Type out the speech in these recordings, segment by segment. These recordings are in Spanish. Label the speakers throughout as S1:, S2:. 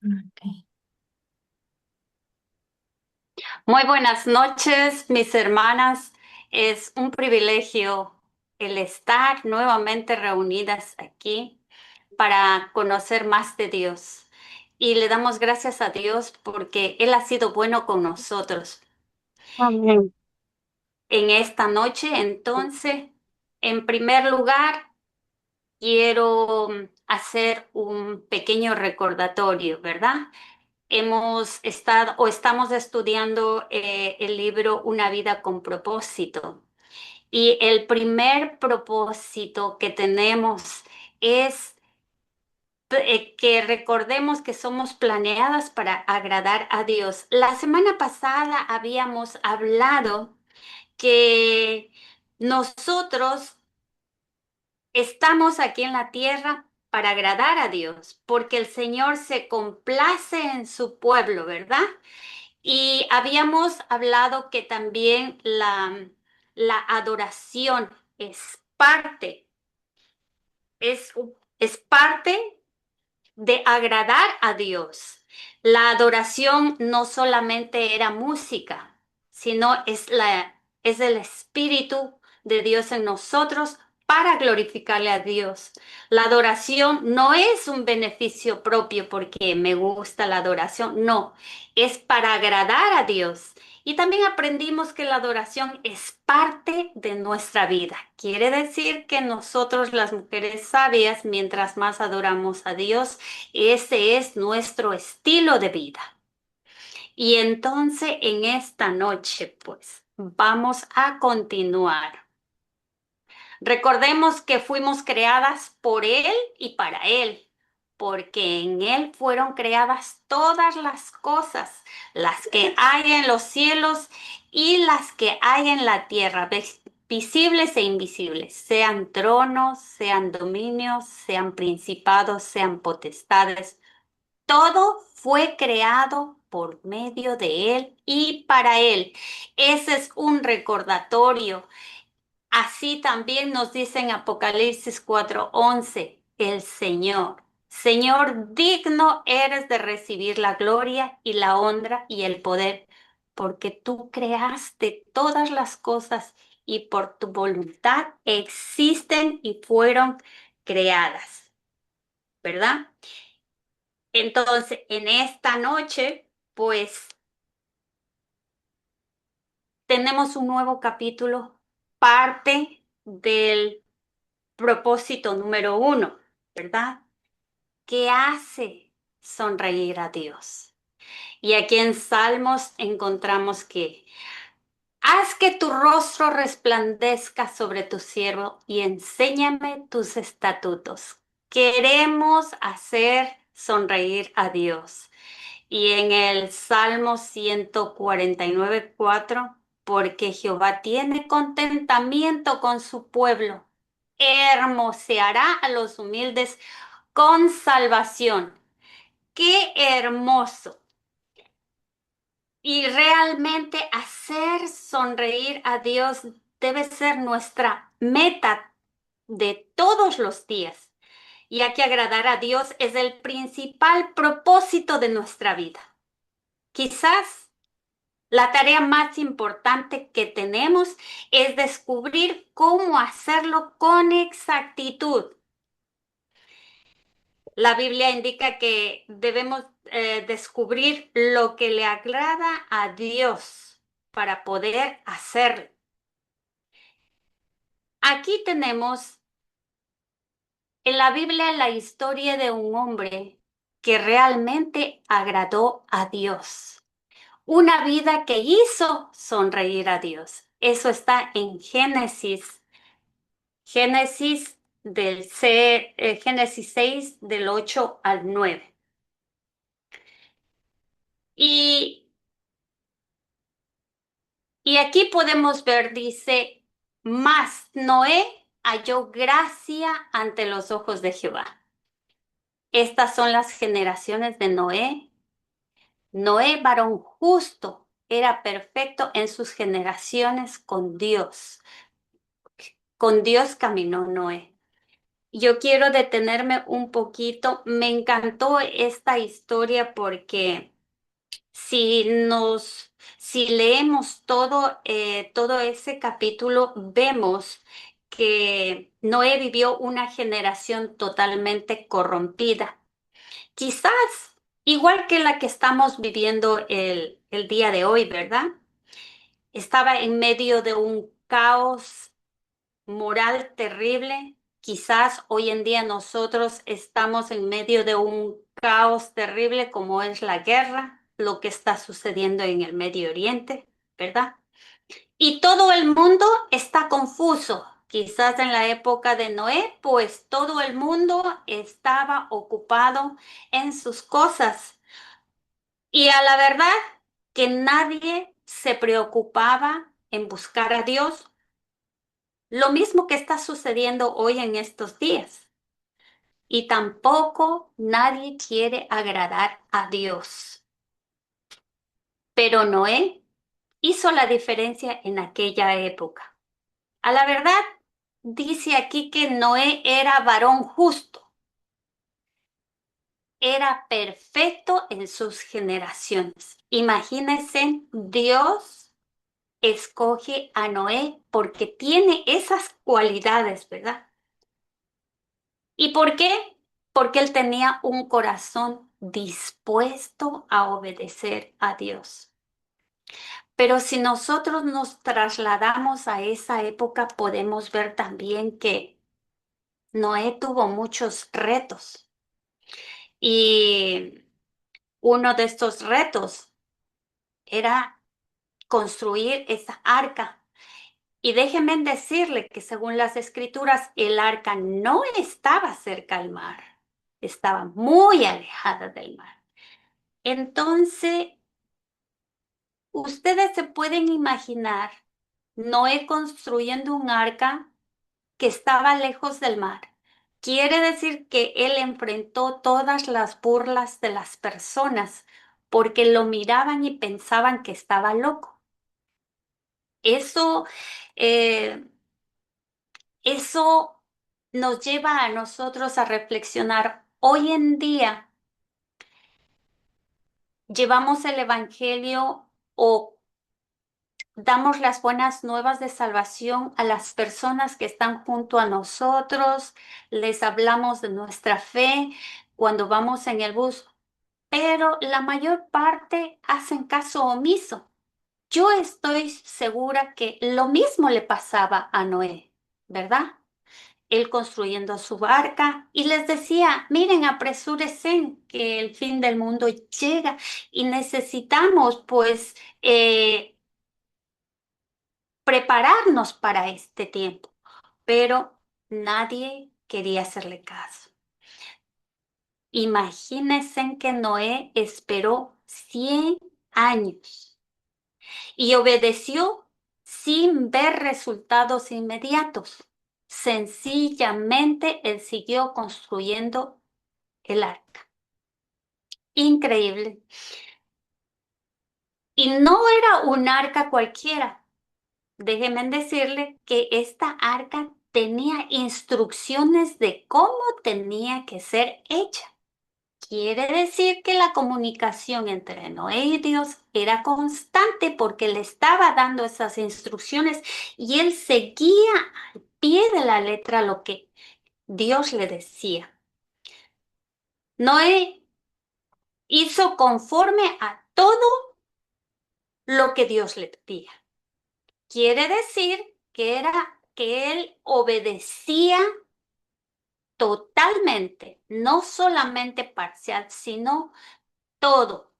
S1: Ok.
S2: Muy buenas noches, mis hermanas. Es un privilegio el estar nuevamente reunidas aquí para conocer más de Dios. Y le damos gracias a Dios porque Él ha sido bueno con nosotros.
S1: Amén.
S2: En esta noche, entonces, en primer lugar, quiero hacer un pequeño recordatorio, ¿verdad? Hemos estado o estamos estudiando el libro Una vida con propósito. Y el primer propósito que tenemos es que recordemos que somos planeadas para agradar a Dios. La semana pasada habíamos hablado que nosotros estamos aquí en la tierra para agradar a Dios, porque el Señor se complace en su pueblo, ¿verdad? Y habíamos hablado que también la adoración es, es parte de agradar a Dios. La adoración no solamente era música, sino es el Espíritu de Dios en nosotros para glorificarle a Dios. La adoración no es un beneficio propio porque me gusta la adoración, no, es para agradar a Dios. Y también aprendimos que la adoración es parte de nuestra vida. Quiere decir que nosotros, las mujeres sabias, mientras más adoramos a Dios, ese es nuestro estilo de vida. Y entonces en esta noche, pues, vamos a continuar. Recordemos que fuimos creadas por Él y para Él, porque en Él fueron creadas todas las cosas, las que hay en los cielos y las que hay en la tierra, visibles e invisibles, sean tronos, sean dominios, sean principados, sean potestades. Todo fue creado por medio de Él y para Él. Ese es un recordatorio. Así también nos dice en Apocalipsis 4:11, el Señor. Señor, digno eres de recibir la gloria y la honra y el poder, porque tú creaste todas las cosas y por tu voluntad existen y fueron creadas, ¿verdad? Entonces, en esta noche, pues tenemos un nuevo capítulo, parte del propósito número uno, ¿verdad? ¿Qué hace sonreír a Dios? Y aquí en Salmos encontramos que haz que tu rostro resplandezca sobre tu siervo y enséñame tus estatutos. Queremos hacer sonreír a Dios. Y en el Salmo 149:4, porque Jehová tiene contentamiento con su pueblo, hermoseará a los humildes con salvación. ¡Qué hermoso! Y realmente hacer sonreír a Dios debe ser nuestra meta de todos los días, ya que agradar a Dios es el principal propósito de nuestra vida. Quizás la tarea más importante que tenemos es descubrir cómo hacerlo con exactitud. La Biblia indica que debemos descubrir lo que le agrada a Dios para poder hacerlo. Aquí tenemos en la Biblia la historia de un hombre que realmente agradó a Dios. Una vida que hizo sonreír a Dios. Eso está en Génesis 6 del 8 al 9. Y, y aquí podemos ver, dice, mas Noé halló gracia ante los ojos de Jehová. Estas son las generaciones de Noé. Noé, varón justo, era perfecto en sus generaciones con Dios. Con Dios caminó Noé. yo quiero detenerme un poquito. Me encantó esta historia porque si leemos todo ese capítulo, vemos que Noé vivió una generación totalmente corrompida. Quizás igual que la que estamos viviendo el día de hoy, ¿verdad? Estaba en medio de un caos moral terrible. Quizás hoy en día nosotros estamos en medio de un caos terrible como es la guerra, lo que está sucediendo en el Medio Oriente, ¿verdad? Y todo el mundo está confuso. Quizás en la época de Noé, pues todo el mundo estaba ocupado en sus cosas. Y a la verdad que nadie se preocupaba en buscar a Dios, lo mismo que está sucediendo hoy en estos días. Y tampoco nadie quiere agradar a Dios. Pero Noé hizo la diferencia en aquella época. A la verdad, dice aquí que Noé era varón justo, era perfecto en sus generaciones. Imagínense, Dios escoge a Noé porque tiene esas cualidades, ¿verdad? ¿Y por qué? Porque él tenía un corazón dispuesto a obedecer a Dios. Pero si nosotros nos trasladamos a esa época, podemos ver también que Noé tuvo muchos retos. Y uno de estos retos era construir esa arca. Y déjenme decirle que según las escrituras, el arca no estaba cerca al mar, estaba muy alejada del mar. Entonces, ustedes se pueden imaginar Noé construyendo un arca que estaba lejos del mar. Quiere decir que él enfrentó todas las burlas de las personas porque lo miraban y pensaban que estaba loco. Eso, eh, eso nos lleva a nosotros a reflexionar. Hoy en día llevamos el Evangelio o damos las buenas nuevas de salvación a las personas que están junto a nosotros, les hablamos de nuestra fe cuando vamos en el bus, pero la mayor parte hacen caso omiso. Yo estoy segura que lo mismo le pasaba a Noé, ¿verdad? Él construyendo su barca y les decía, miren, apresúrense que el fin del mundo llega y necesitamos pues prepararnos para este tiempo, pero nadie quería hacerle caso. Imagínense que Noé esperó 100 años y obedeció sin ver resultados inmediatos. Sencillamente él siguió construyendo el arca. Increíble. Y no era un arca cualquiera. Déjenme decirle que esta arca tenía instrucciones de cómo tenía que ser hecha. Quiere decir que la comunicación entre Noé y Dios era constante porque le estaba dando esas instrucciones y él seguía al pie de la letra lo que Dios le decía. Noé hizo conforme a todo lo que Dios le pedía. Quiere decir que era que él obedecía totalmente, no solamente parcial, sino todo,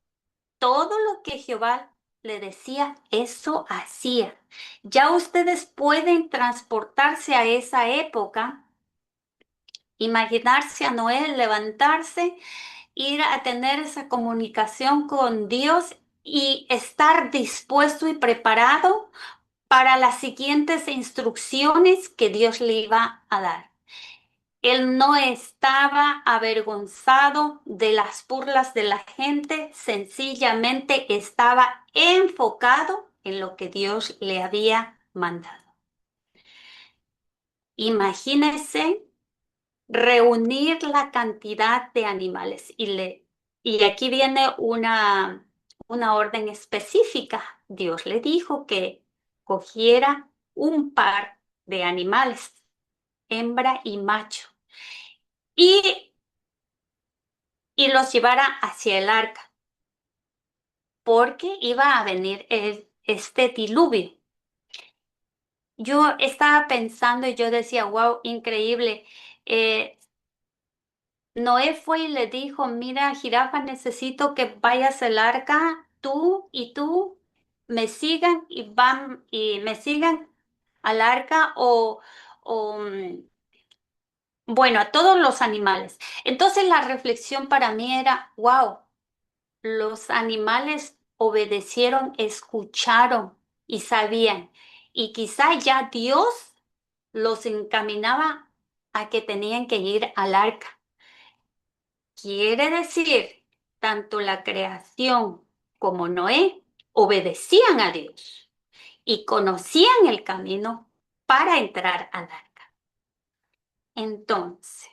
S2: todo lo que Jehová le decía, eso hacía. Ya ustedes pueden transportarse a esa época, imaginarse a Noé levantarse, ir a tener esa comunicación con Dios y estar dispuesto y preparado para las siguientes instrucciones que Dios le iba a dar. Él no estaba avergonzado de las burlas de la gente, sencillamente estaba enfocado en lo que Dios le había mandado. Imagínese reunir la cantidad de animales. Y aquí viene una orden específica. Dios le dijo que cogiera un par de animales, hembra y macho, y, y los llevara hacia el arca, porque iba a venir este diluvio. Yo estaba pensando y yo decía, wow, increíble. Eh, Noé fue y le dijo, mira, jirafa, necesito que vayas al arca, tú me sigan y van y me sigan al arca bueno, a todos los animales. Entonces la reflexión para mí era, wow, los animales obedecieron, escucharon y sabían. Y quizá ya Dios los encaminaba a que tenían que ir al arca. Quiere decir, tanto la creación como Noé obedecían a Dios y conocían el camino para entrar al arca. Entonces,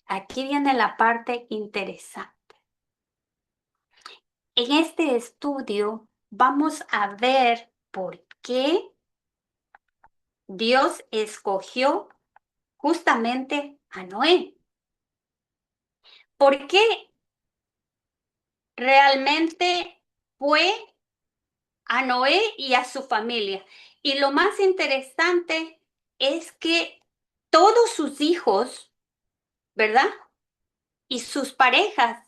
S2: aquí viene la parte interesante. En este estudio vamos a ver por qué Dios escogió justamente a Noé. ¿Por qué realmente fue a Noé y a su familia? Y lo más interesante es que todos sus hijos, ¿verdad? Y sus parejas,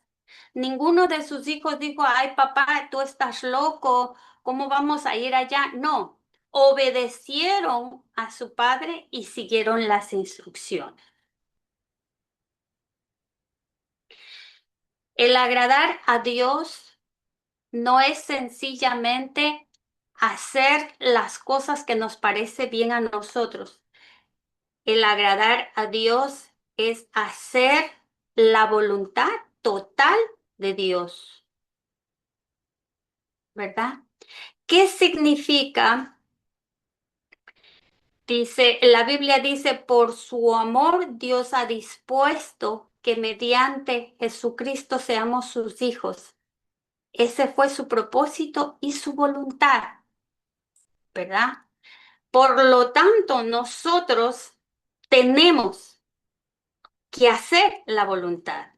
S2: ninguno de sus hijos dijo, ay papá, tú estás loco, ¿cómo vamos a ir allá? No, obedecieron a su padre y siguieron las instrucciones. El agradar a Dios no es sencillamente hacer las cosas que nos parece bien a nosotros. El agradar a Dios es hacer la voluntad total de Dios, ¿verdad? ¿Qué significa? Dice, la Biblia dice, por su amor Dios ha dispuesto que mediante Jesucristo seamos sus hijos. Ese fue su propósito y su voluntad, ¿verdad? Por lo tanto, nosotros tenemos que hacer la voluntad.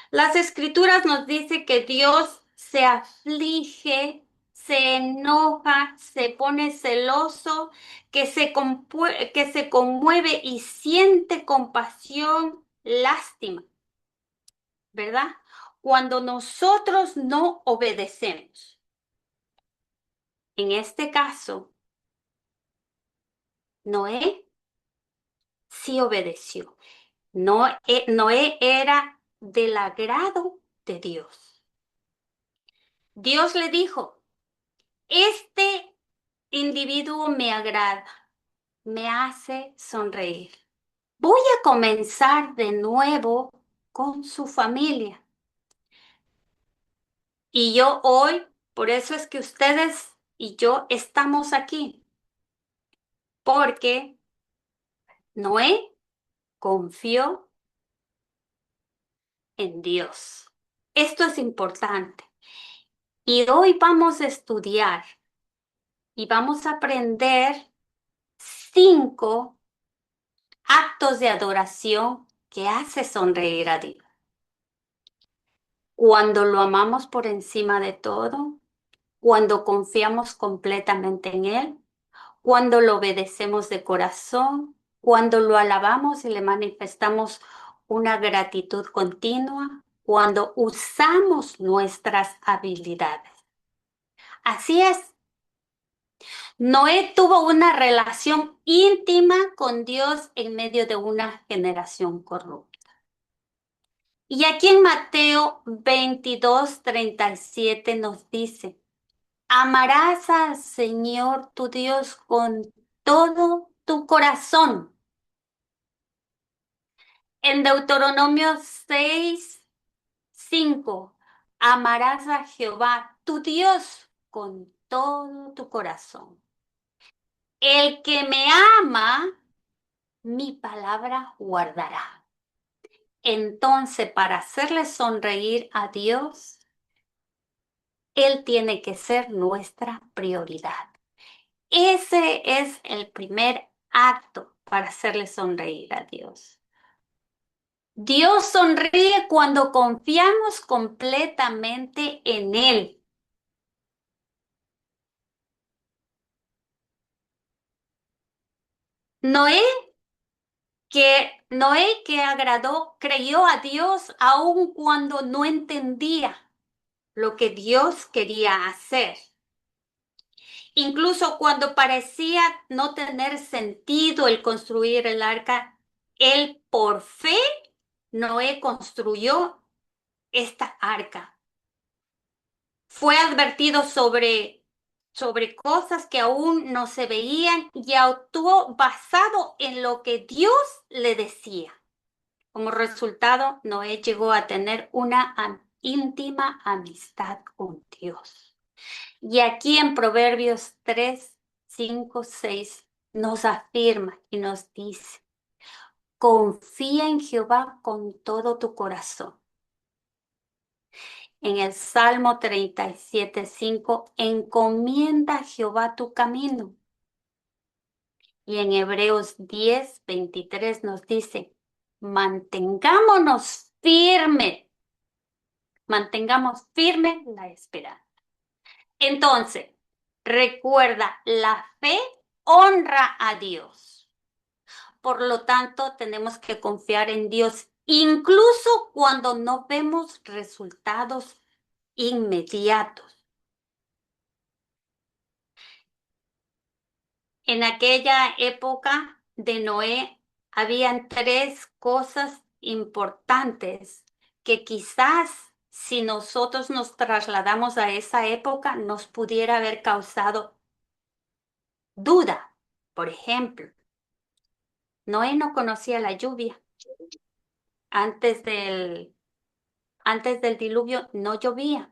S2: Las escrituras nos dicen que Dios se aflige, se enoja, se pone celoso, que se conmueve y siente compasión, lástima, ¿verdad? Cuando nosotros no obedecemos. En este caso, Noé sí obedeció. Noé era del agrado de Dios. Dios le dijo, este individuo me agrada, me hace sonreír. Voy a comenzar de nuevo con su familia. Y yo hoy, por eso es que ustedes y yo estamos aquí, porque Noé confió en Dios. Esto es importante. Y hoy vamos a estudiar y vamos a aprender 5 actos de adoración que hace sonreír a Dios. Cuando lo amamos por encima de todo, cuando confiamos completamente en Él, cuando lo obedecemos de corazón, cuando lo alabamos y le manifestamos una gratitud continua, cuando usamos nuestras habilidades. Así es. Noé tuvo una relación íntima con Dios en medio de una generación corrupta. Y aquí en Mateo 22:37 nos dice, amarás al Señor tu Dios con todo tu corazón. En Deuteronomio 6:5, amarás a Jehová tu Dios con todo tu corazón. El que me ama mi palabra guardará. Entonces, para hacerle sonreír a Dios, Él tiene que ser nuestra prioridad. Ese es el primer acto para hacerle sonreír a Dios. Dios sonríe cuando confiamos completamente en Él. Noé Noé que agradó, creyó a Dios aun cuando no entendía lo que Dios quería hacer. Incluso cuando parecía no tener sentido el construir el arca, él por fe, Noé construyó esta arca. Fue advertido sobre cosas que aún no se veían y actuó basado en lo que Dios le decía. Como resultado, Noé llegó a tener una íntima amistad con Dios. Y aquí en Proverbios 3, 5, 6 nos afirma y nos dice, confía en Jehová con todo tu corazón. En el Salmo 37, 5, encomienda a Jehová tu camino. Y en Hebreos 10, 23 nos dice, mantengámonos firmes, mantengamos firme la esperanza. Entonces, recuerda, la fe honra a Dios. Por lo tanto, tenemos que confiar en Dios, incluso cuando no vemos resultados inmediatos. En aquella época de Noé, habían tres cosas importantes que quizás si nosotros nos trasladamos a esa época nos pudiera haber causado duda. Por ejemplo, Noé no conocía la lluvia. Antes del, antes del diluvio no llovía.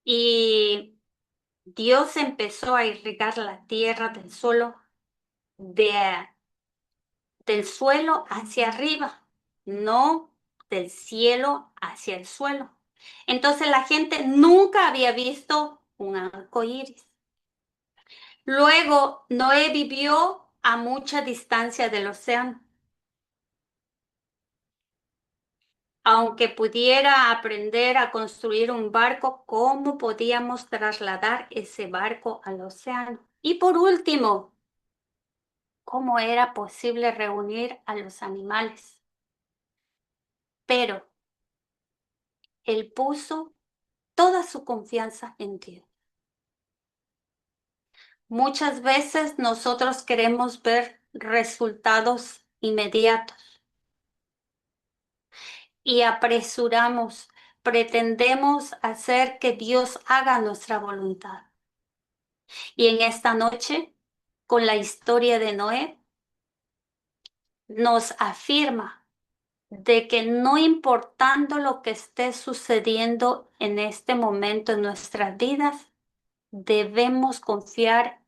S2: Y Dios empezó a irrigar la tierra de, del suelo hacia arriba, no del cielo hacia el suelo. Entonces la gente nunca había visto un arco iris. Luego, Noé vivió a mucha distancia del océano. Aunque pudiera aprender a construir un barco, ¿cómo podíamos trasladar ese barco al océano? Y por último, ¿cómo era posible reunir a los animales? Pero él puso toda su confianza en Dios. Muchas veces nosotros queremos ver resultados inmediatos y apresuramos, pretendemos hacer que Dios haga nuestra voluntad. Y en esta noche, con la historia de Noé, nos afirma de que no importando lo que esté sucediendo en este momento en nuestras vidas, debemos confiar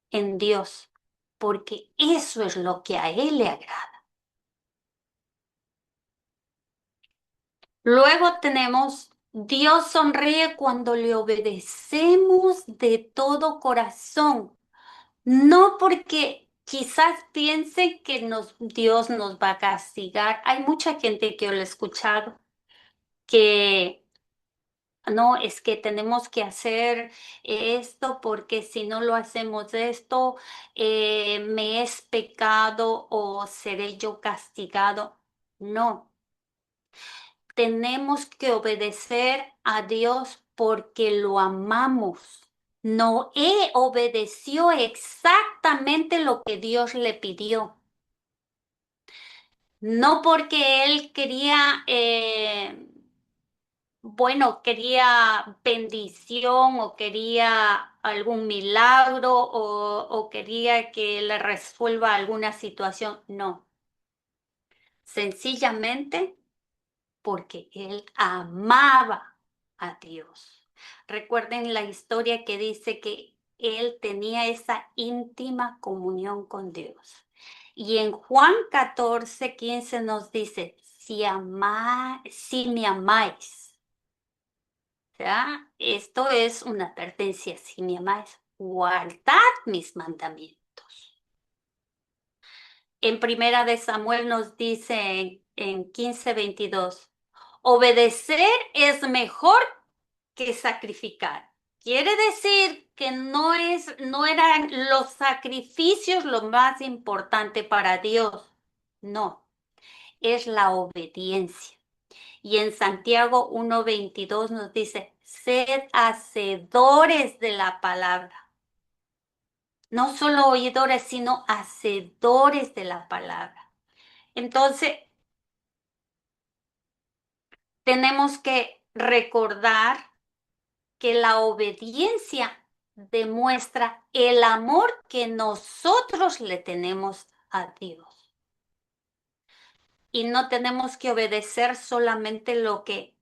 S2: en Dios, porque eso es lo que a Él le agrada. Luego tenemos, Dios sonríe cuando le obedecemos de todo corazón. No porque quizás piense que Dios nos va a castigar. Hay mucha gente que yo lo he escuchado que no, es que tenemos que hacer esto porque si no lo hacemos esto, me es pecado o seré yo castigado. No, tenemos que obedecer a Dios porque lo amamos. Noé obedeció exactamente lo que Dios le pidió. No porque él quería, quería bendición o quería algún milagro o quería que le resuelva alguna situación. No, sencillamente porque él amaba a Dios. Recuerden la historia que dice que él tenía esa íntima comunión con Dios. Y en Juan 14:15 nos dice, si me amáis, ¿ya? Esto es una advertencia, si me amáis, guardad mis mandamientos. En Primera de Samuel nos dice en 15:22, obedecer es mejor que sacrificar. Quiere decir que no eran los sacrificios lo más importante para Dios. No, es la obediencia. Y en Santiago 1:22 nos dice, sed hacedores de la palabra. No solo oidores, sino hacedores de la palabra. Entonces, tenemos que recordar que la obediencia demuestra el amor que nosotros le tenemos a Dios. Y no tenemos que obedecer solamente lo que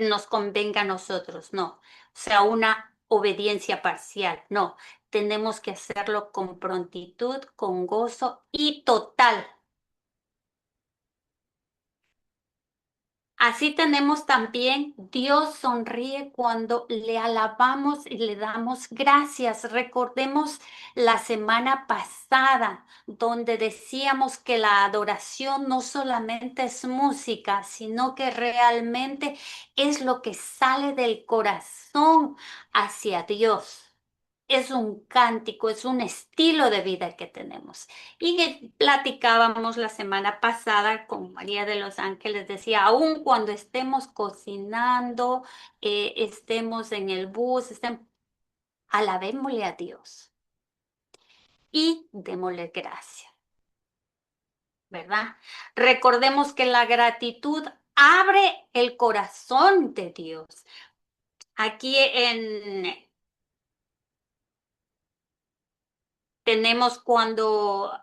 S2: nos convenga a nosotros, no. O sea, una obediencia parcial, no. Tenemos que hacerlo con prontitud, con gozo y total. Así tenemos también, Dios sonríe cuando le alabamos y le damos gracias. Recordemos la semana pasada, donde decíamos que la adoración no solamente es música, sino que realmente es lo que sale del corazón hacia Dios. Es un cántico, es un estilo de vida que tenemos. Y que platicábamos la semana pasada con María de los Ángeles, decía, aun cuando estemos cocinando, estemos en el bus, alabémosle a Dios y démosle gracias, ¿verdad? Recordemos que la gratitud abre el corazón de Dios. Aquí tenemos cuando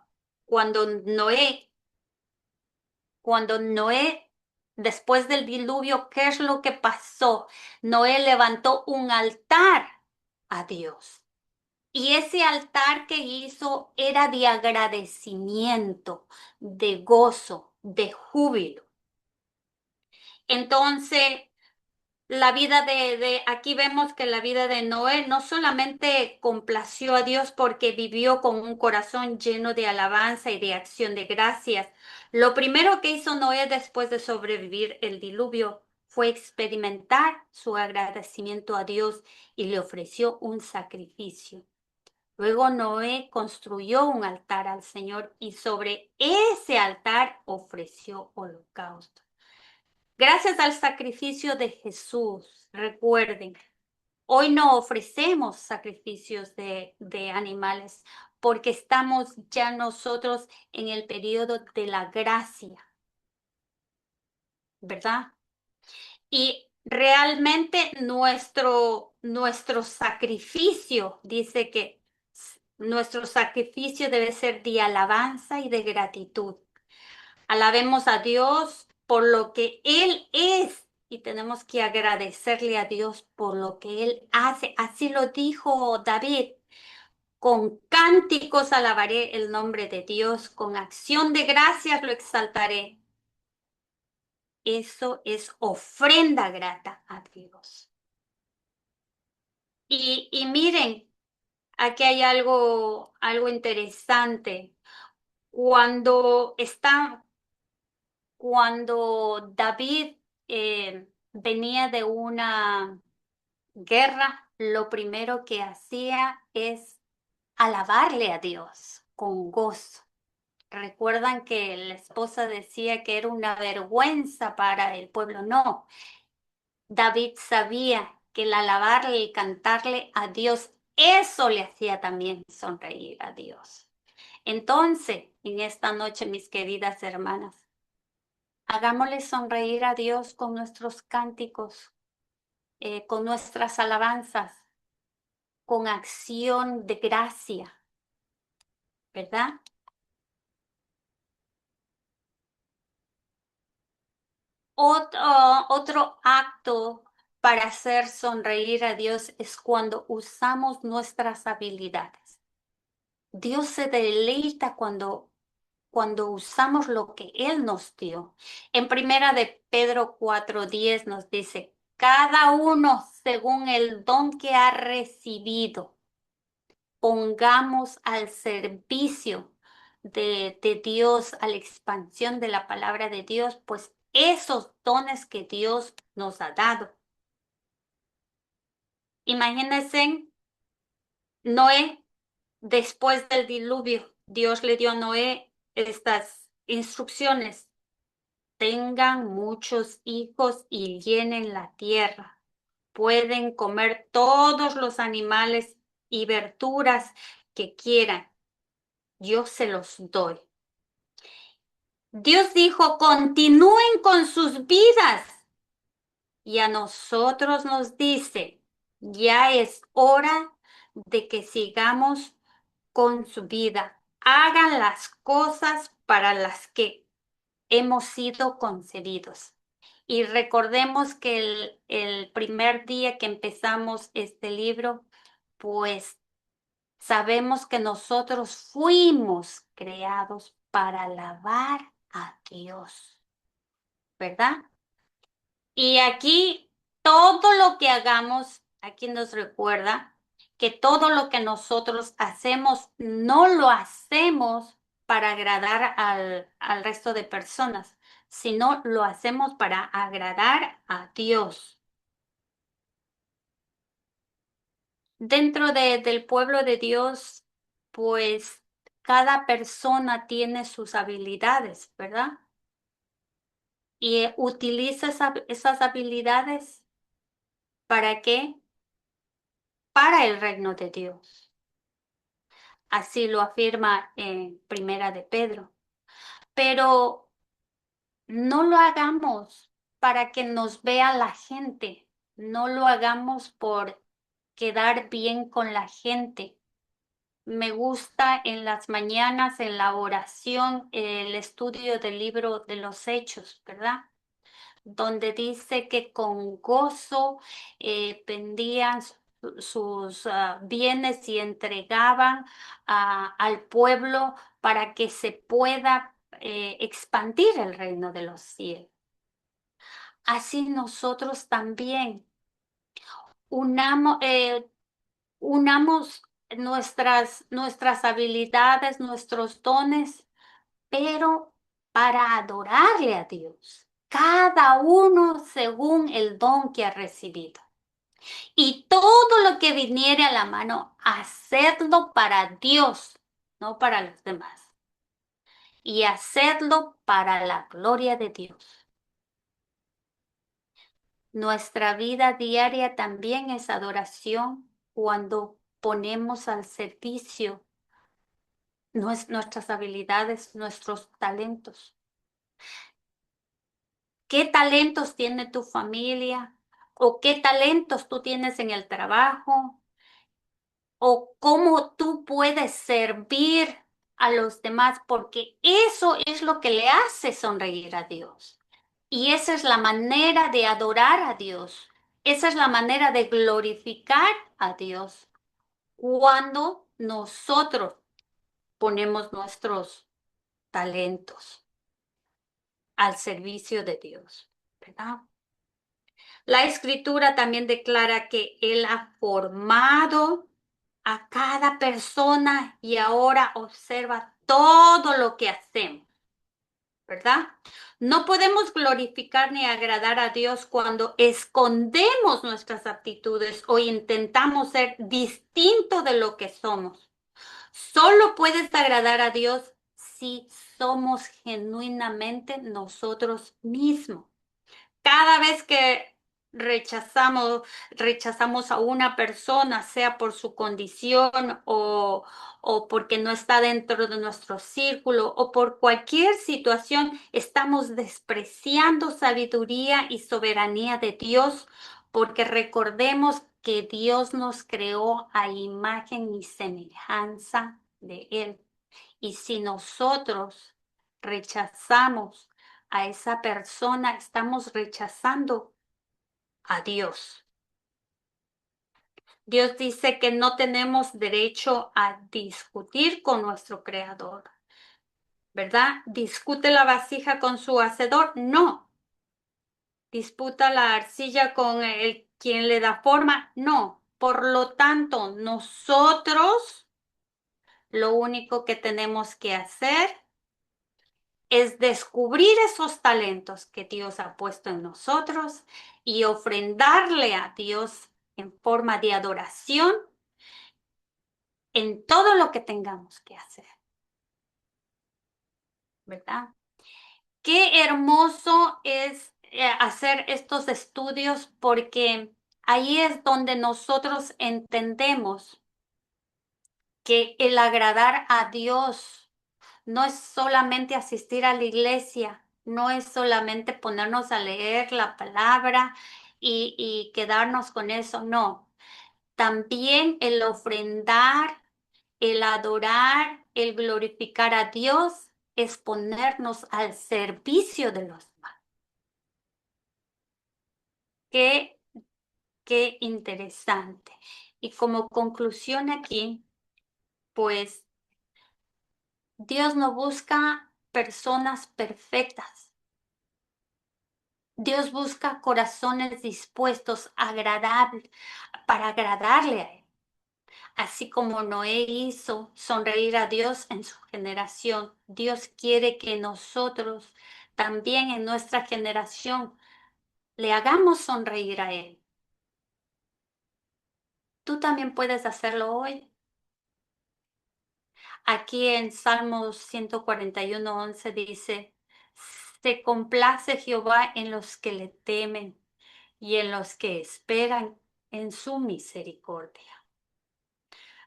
S2: Noé, después del diluvio, ¿qué es lo que pasó? Noé levantó un altar a Dios. Y ese altar que hizo era de agradecimiento, de gozo, de júbilo. Entonces, aquí vemos que la vida de Noé no solamente complació a Dios porque vivió con un corazón lleno de alabanza y de acción de gracias. Lo primero que hizo Noé después de sobrevivir el diluvio fue experimentar su agradecimiento a Dios y le ofreció un sacrificio. Luego Noé construyó un altar al Señor y sobre ese altar ofreció holocausto. Gracias al sacrificio de Jesús, recuerden, hoy no ofrecemos sacrificios de animales porque estamos ya nosotros en el periodo de la gracia, ¿verdad? Y realmente nuestro sacrificio, dice que nuestro sacrificio debe ser de alabanza y de gratitud. Alabemos a Dios por lo que Él es y tenemos que agradecerle a Dios por lo que Él hace. Así lo dijo David. Con cánticos alabaré el nombre de Dios, con acción de gracias lo exaltaré. Eso es ofrenda grata a Dios. Y miren, aquí hay algo interesante. Cuando está Cuando David venía de una guerra, lo primero que hacía es alabarle a Dios con gozo. Recuerdan que la esposa decía que era una vergüenza para el pueblo. No, David sabía que el alabarle y cantarle a Dios, eso le hacía también sonreír a Dios. Entonces, en esta noche, mis queridas hermanas, hagámosle sonreír a Dios con nuestros cánticos, con nuestras alabanzas, con acción de gracia, ¿verdad? Otro acto para hacer sonreír a Dios es cuando usamos nuestras habilidades. Dios se deleita cuando usamos lo que Él nos dio. En primera de Pedro 4:10 nos dice, cada uno según el don que ha recibido, pongamos al servicio de Dios, a la expansión de la palabra de Dios, pues esos dones que Dios nos ha dado. Imagínense, Noé, después del diluvio, Dios le dio a Noé estas instrucciones. Tengan muchos hijos y llenen la tierra. Pueden comer todos los animales y verduras que quieran. Yo se los doy. Dios dijo, continúen con sus vidas. Y a nosotros nos dice, ya es hora de que sigamos con su vida. Hagan las cosas para las que hemos sido concebidos. Y recordemos que el primer día que empezamos este libro, pues sabemos que nosotros fuimos creados para alabar a Dios, ¿verdad? Y aquí todo lo que hagamos, aquí nos recuerda que todo lo que nosotros hacemos no lo hacemos para agradar al resto de personas, sino lo hacemos para agradar a Dios. Dentro del pueblo de Dios, pues cada persona tiene sus habilidades, ¿verdad? Y utiliza esas habilidades ¿para qué? Para el reino de Dios. Así lo afirma en Primera de Pedro. Pero no lo hagamos para que nos vea la gente. No lo hagamos por quedar bien con la gente. Me gusta en las mañanas, en la oración, el estudio del libro de los Hechos, ¿verdad? Donde dice que con gozo vendían sus bienes y entregaban al pueblo para que se pueda expandir el reino de los cielos. Así nosotros también unamos, unamos nuestras habilidades, nuestros dones, pero para adorarle a Dios, cada uno según el don que ha recibido. Y todo lo que viniere a la mano, hacedlo para Dios, no para los demás. Y hacedlo para la gloria de Dios. Nuestra vida diaria también es adoración cuando ponemos al servicio nuestras habilidades, nuestros talentos. ¿Qué talentos tiene tu familia? ¿O qué talentos tú tienes en el trabajo? ¿O cómo tú puedes servir a los demás? Porque eso es lo que le hace sonreír a Dios. Y esa es la manera de adorar a Dios. Esa es la manera de glorificar a Dios. Cuando nosotros ponemos nuestros talentos al servicio de Dios, ¿verdad? La escritura también declara que Él ha formado a cada persona y ahora observa todo lo que hacemos, ¿verdad? No podemos glorificar ni agradar a Dios cuando escondemos nuestras aptitudes o intentamos ser distinto de lo que somos. Solo puedes agradar a Dios si somos genuinamente nosotros mismos. Cada vez que rechazamos a una persona, sea por su condición o porque no está dentro de nuestro círculo o por cualquier situación, estamos despreciando sabiduría y soberanía de Dios, porque recordemos que Dios nos creó a imagen y semejanza de Él. Y si nosotros rechazamos a esa persona, estamos rechazando a Dios. Dios dice que no tenemos derecho a discutir con nuestro Creador, ¿verdad? ¿Discute la vasija con su hacedor? No. ¿Disputa la arcilla con el quien le da forma? No. Por lo tanto, nosotros lo único que tenemos que hacer es descubrir esos talentos que Dios ha puesto en nosotros y ofrendarle a Dios en forma de adoración en todo lo que tengamos que hacer, ¿verdad? Qué hermoso es hacer estos estudios porque ahí es donde nosotros entendemos que el agradar a Dios no es solamente asistir a la iglesia, no es solamente ponernos a leer la palabra y quedarnos con eso, no. También el ofrendar, el adorar, el glorificar a Dios es ponernos al servicio de los demás. Qué, qué interesante. Y como conclusión aquí, pues Dios no busca personas perfectas. Dios busca corazones dispuestos a para agradarle a Él. Así como Noé hizo sonreír a Dios en su generación, Dios quiere que nosotros también en nuestra generación le hagamos sonreír a Él. Tú también puedes hacerlo hoy. Aquí en Salmos 141:11 dice, se complace Jehová en los que le temen y en los que esperan en su misericordia.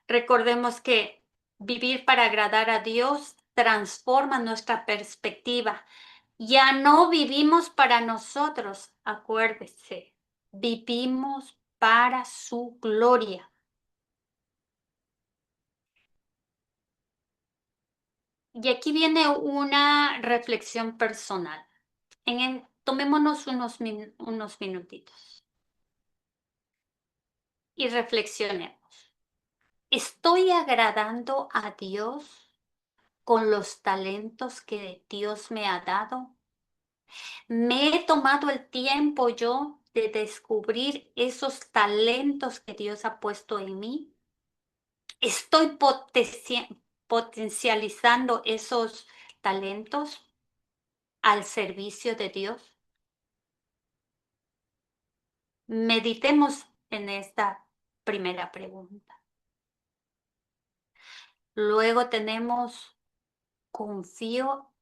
S2: Recordemos que vivir para agradar a Dios transforma nuestra perspectiva. Ya no vivimos para nosotros, acuérdese, vivimos para su gloria. Y aquí viene una reflexión personal. Tomémonos unos minutitos y reflexionemos. ¿Estoy agradando a Dios con los talentos que Dios me ha dado? ¿Me he tomado el tiempo yo de descubrir esos talentos que Dios ha puesto en mí? ¿Estoy potencializando esos talentos al servicio de Dios? Meditemos en esta primera pregunta. Luego tenemos, ¿confío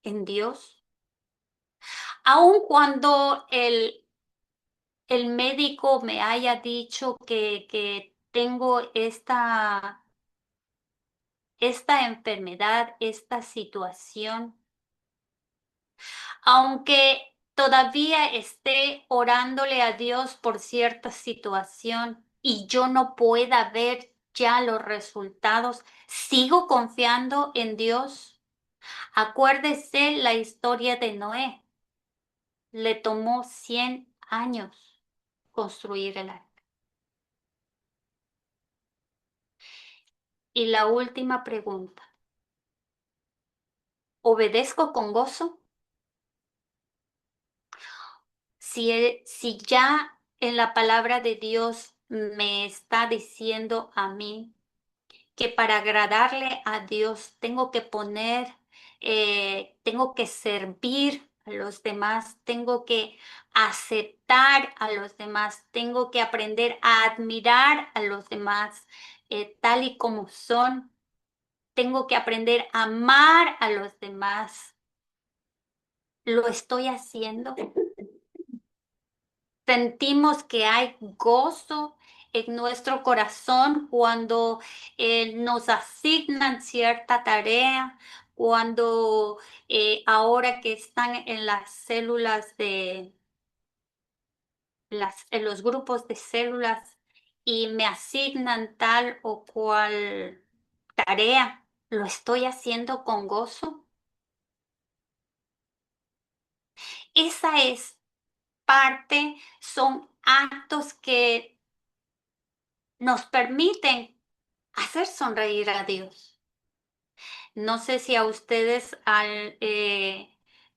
S2: en Dios? Aun cuando el médico me haya dicho que tengo esta enfermedad, esta situación, aunque todavía esté orándole a Dios por cierta situación y yo no pueda ver ya los resultados, sigo confiando en Dios. Acuérdese la historia de Noé. Le tomó 100 años construir el arca. Y la última pregunta, ¿obedezco con gozo? Si ya en la palabra de Dios me está diciendo a mí que para agradarle a Dios tengo que servir a los demás, tengo que aceptar a los demás, tengo que aprender a admirar a los demás tal y como son, tengo que aprender a amar a los demás. ¿Lo estoy haciendo? Sentimos que hay gozo en nuestro corazón cuando nos asignan cierta tarea, cuando ahora que están en las células en los grupos de células y me asignan tal o cual tarea, ¿lo estoy haciendo con gozo? Esa es parte, son actos que nos permiten hacer sonreír a Dios. No sé si a ustedes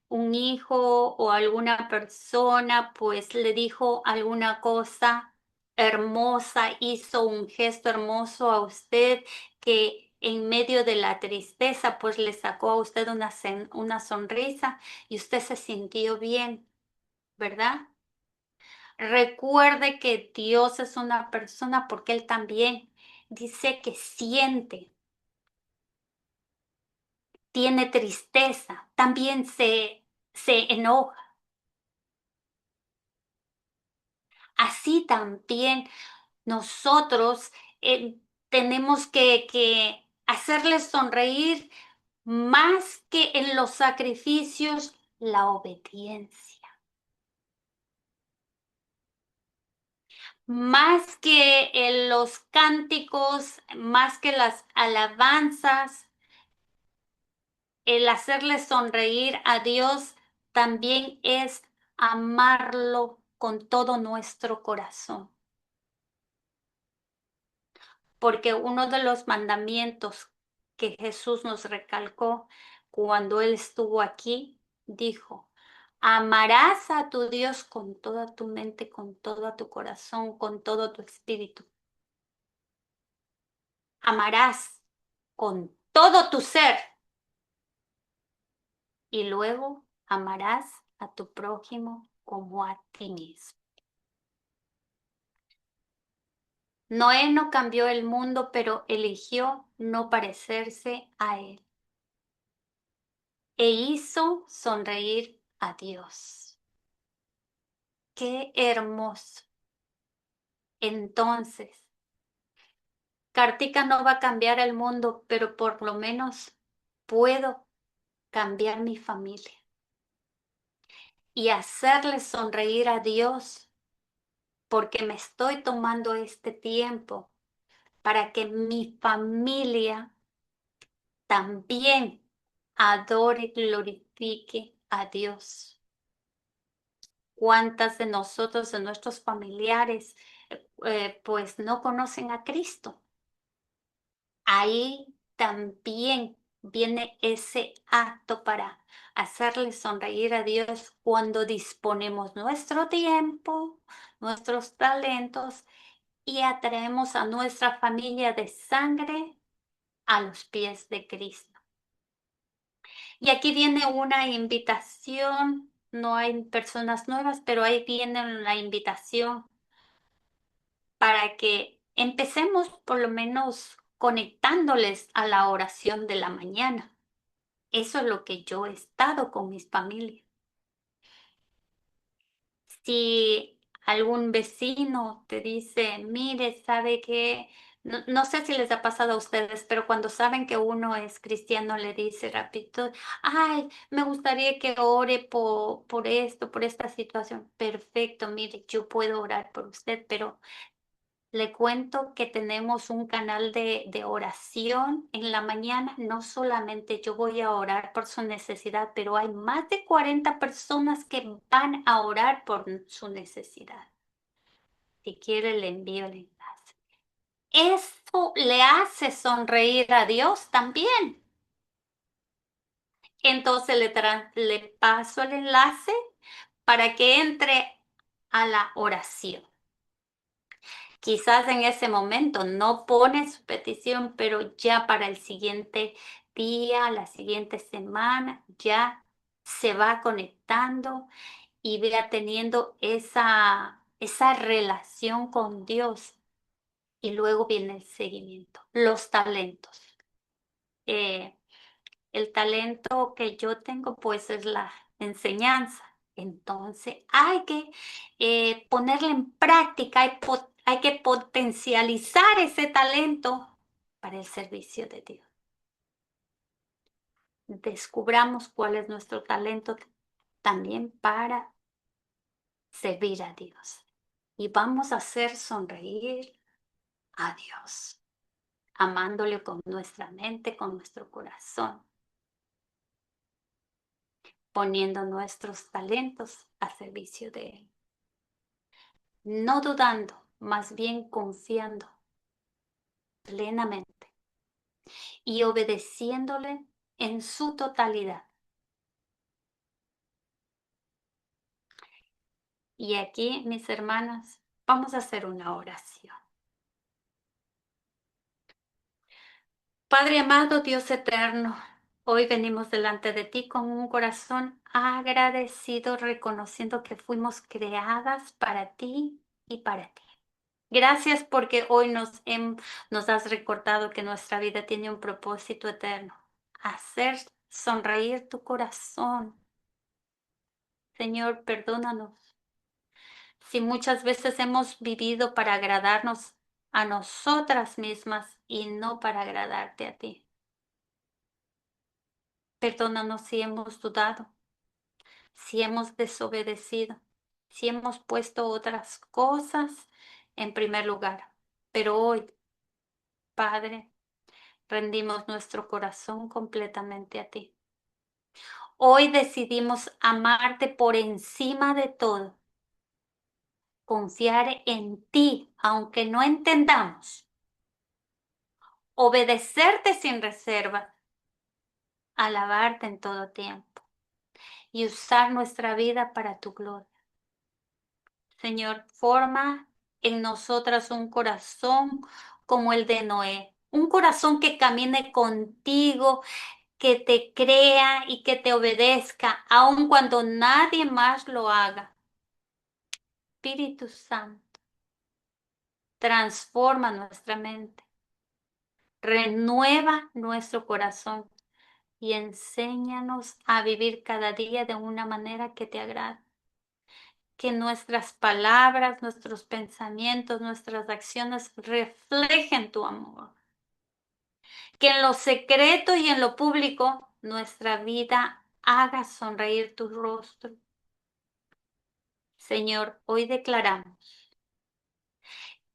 S2: un hijo o alguna persona pues le dijo alguna cosa hermosa, hizo un gesto hermoso a usted que en medio de la tristeza pues le sacó a usted una sonrisa y usted se sintió bien, ¿verdad? Recuerde que Dios es una persona porque Él también dice que siente, tiene tristeza, también se enoja. Así también nosotros tenemos que hacerles sonreír más que en los sacrificios, la obediencia, más que en los cánticos, más que las alabanzas. El hacerle sonreír a Dios también es amarlo con todo nuestro corazón, porque uno de los mandamientos que Jesús nos recalcó cuando Él estuvo aquí, dijo, amarás a tu Dios con toda tu mente, con todo tu corazón, con todo tu espíritu. Amarás con todo tu ser y luego amarás a tu prójimo como a ti mismo. Noé no cambió el mundo, pero eligió no parecerse a él e hizo sonreír a Dios. Qué hermoso. Entonces, Kartika no va a cambiar el mundo, pero por lo menos puedo cambiar mi familia y hacerle sonreír a Dios porque me estoy tomando este tiempo para que mi familia también adore y glorifique a Dios. ¿Cuántas de nosotros, de nuestros familiares, pues no conocen a Cristo? Ahí también viene ese acto para hacerle sonreír a Dios cuando disponemos nuestro tiempo, nuestros talentos y atraemos a nuestra familia de sangre a los pies de Cristo. Y aquí viene una invitación, no hay personas nuevas, pero ahí viene la invitación para que empecemos por lo menos conectándoles a la oración de la mañana. Eso es lo que yo he estado con mis familias. Si algún vecino te dice, mire, sabe que, no sé si les ha pasado a ustedes, pero cuando saben que uno es cristiano, le dice rapidito, ay, me gustaría que ore por esto, por esta situación. Perfecto, mire, yo puedo orar por usted, pero le cuento que tenemos un canal de oración en la mañana. No solamente yo voy a orar por su necesidad, pero hay más de 40 personas que van a orar por su necesidad. Si quiere, le envío el enlace. Eso le hace sonreír a Dios también. Entonces le paso el enlace para que entre a la oración. Quizás en ese momento no pone su petición, pero ya para el siguiente día, la siguiente semana, ya se va conectando y va teniendo esa relación con Dios. Y luego viene el seguimiento, los talentos. Eh, el talento que yo tengo, pues, es la enseñanza. Entonces, hay que ponerla en práctica, hay que potencializar ese talento para el servicio de Dios. Descubramos cuál es nuestro talento también para servir a Dios. Y vamos a hacer sonreír a Dios, amándole con nuestra mente, con nuestro corazón, poniendo nuestros talentos a servicio de Él. no dudando, más bien confiando plenamente y obedeciéndole en su totalidad. Y aquí, mis hermanas, vamos a hacer una oración. Padre amado, Dios eterno, hoy venimos delante de ti con un corazón agradecido, reconociendo que fuimos creadas para ti y para ti. Gracias porque hoy nos has recordado que nuestra vida tiene un propósito eterno, hacer sonreír tu corazón. Señor, perdónanos si muchas veces hemos vivido para agradarnos a nosotras mismas y no para agradarte a ti. Perdónanos si hemos dudado, si hemos desobedecido, si hemos puesto otras cosas en primer lugar. Pero hoy, Padre, rendimos nuestro corazón completamente a ti. Hoy decidimos amarte por encima de todo, confiar en ti, aunque no entendamos, obedecerte sin reserva, alabarte en todo tiempo y usar nuestra vida para tu gloria. Señor, forma en nosotras un corazón como el de Noé, un corazón que camine contigo, que te crea y que te obedezca, aun cuando nadie más lo haga. Espíritu Santo, transforma nuestra mente, renueva nuestro corazón y enséñanos a vivir cada día de una manera que te agrade. Que nuestras palabras, nuestros pensamientos, nuestras acciones reflejen tu amor. Que en lo secreto y en lo público nuestra vida haga sonreír tu rostro. Señor, hoy declaramos,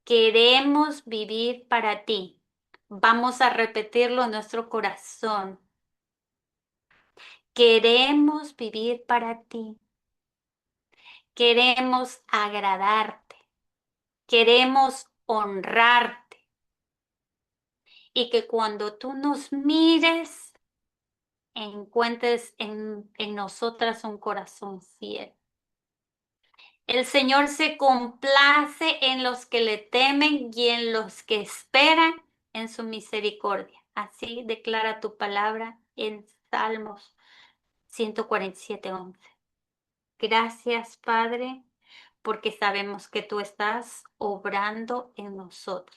S2: queremos vivir para ti. Vamos a repetirlo en nuestro corazón. Queremos vivir para ti. Queremos agradarte. Queremos honrarte. Y que cuando tú nos mires, encuentres en nosotras un corazón fiel. El Señor se complace en los que le temen y en los que esperan en su misericordia. Así declara tu palabra en Salmos 147:11. Gracias, Padre, porque sabemos que tú estás obrando en nosotros.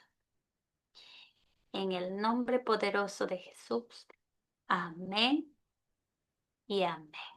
S2: En el nombre poderoso de Jesús. Amén y amén.